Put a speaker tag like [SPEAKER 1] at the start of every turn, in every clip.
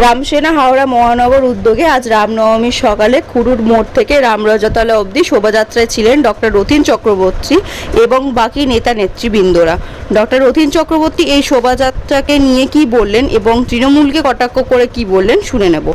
[SPEAKER 1] রামসেনা হাওড়া মহানগর উদ্যোগে আজ রামনবমীর সকালে খুরুর মোড় থেকে রামরাজাতলা অবধি শোভাযাত্রায় ছিলেন ডক্টর রথীন চক্রবর্তী এবং বাকি নেতা নেতৃবৃন্দরা। ডক্টর রথীন চক্রবর্তী এই শোভাযাত্রাকে নিয়ে কি বললেন এবং তৃণমূলকে কটাক্ষ করে কি বললেন শুনে নেব।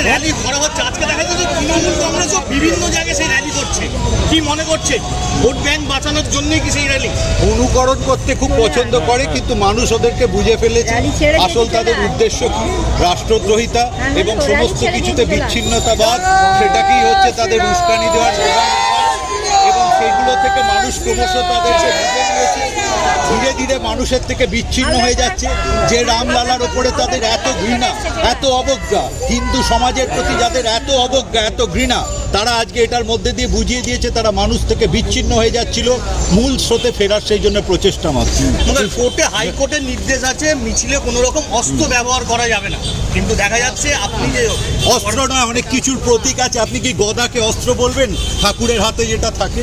[SPEAKER 2] র্যালি করা হচ্ছে আজকে দেখা যাচ্ছে যে তৃণমূল কংগ্রেসও বিভিন্ন জায়গায় সেই র্যালি করছে। কি মনে করছে ভোট ব্যাংক বাঁচানোর জন্যই কি সেই র্যালি?
[SPEAKER 3] অনুকরণ করতে খুব পছন্দ করে, কিন্তু মানুষ ওদেরকে বুঝে ফেলেছে আসল তাদের উদ্দেশ্য কি, রাষ্ট্রদ্রোহিতা এবং সমস্ত কিছুতে বিচ্ছিন্নতাবাদ, সেটাকেই হচ্ছে তাদের উস্কানি দেওয়ার প্রধান এবং সেগুলো থেকে মানুষ ক্রমশ তাদেরকে বুঝে নিয়েছে। ধীরে ধীরে মানুষের থেকে বিচ্ছিন্ন হয়ে যাচ্ছে। যে রামলালার ওপরে তাদের এত ঘৃণা, এত অবজ্ঞা, হিন্দু সমাজের প্রতি যাদের এত অবজ্ঞা, এত ঘৃণা, তারা আজকে এটার মধ্যে দিয়ে বুঝিয়ে দিয়েছে তারা মানুষ থেকে বিচ্ছিন্ন হয়ে যাচ্ছিল, মূল স্রোতে ফেরার সেই জন্য প্রচেষ্টা মাত্র।
[SPEAKER 2] কোর্টে হাইকোর্টের নির্দেশ আছে মিছিলে কোনো রকম অস্ত্র ব্যবহার করা যাবে না, কিন্তু দেখা যাচ্ছে আপনি যে
[SPEAKER 3] অস্ত্র নয়, অনেক কিছুর প্রতীক আছে। আপনি কি গদাকে অস্ত্র বলবেন? ঠাকুরের হাতে যেটা থাকে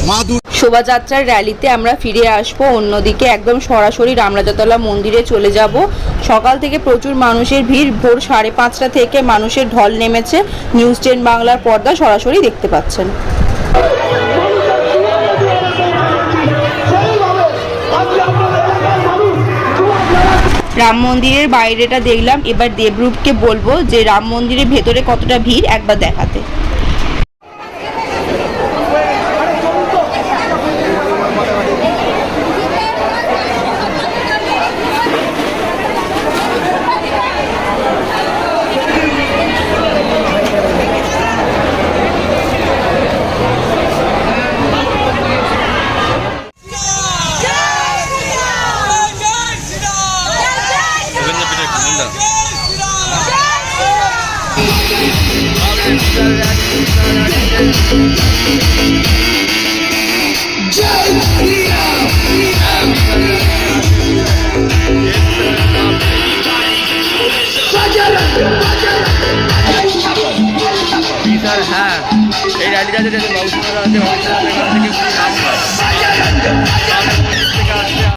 [SPEAKER 3] মা।
[SPEAKER 1] শোভাযাত্রার র্যালিতে আমরা ফিরে আসবো, অন্যদিকে একদম সরাসরি রামরাজাতলা মন্দিরে চলে যাব। সকাল থেকে প্রচুর মানুষের ভিড়, ভোর 5:30 থেকে মানুষের ঢল নেমেছে। নিউজ 10 বাংলার পর্দা সরাসরি দেখতে পাচ্ছেন। রাম মন্দিরের বাইরেটা দেখলাম, এবার দেবরূপকে বলবো যে রাম মন্দিরের ভেতরে কতটা ভিড় একবার দেখাতে।
[SPEAKER 4] হ্যাঁ, এই র্যালিটাতে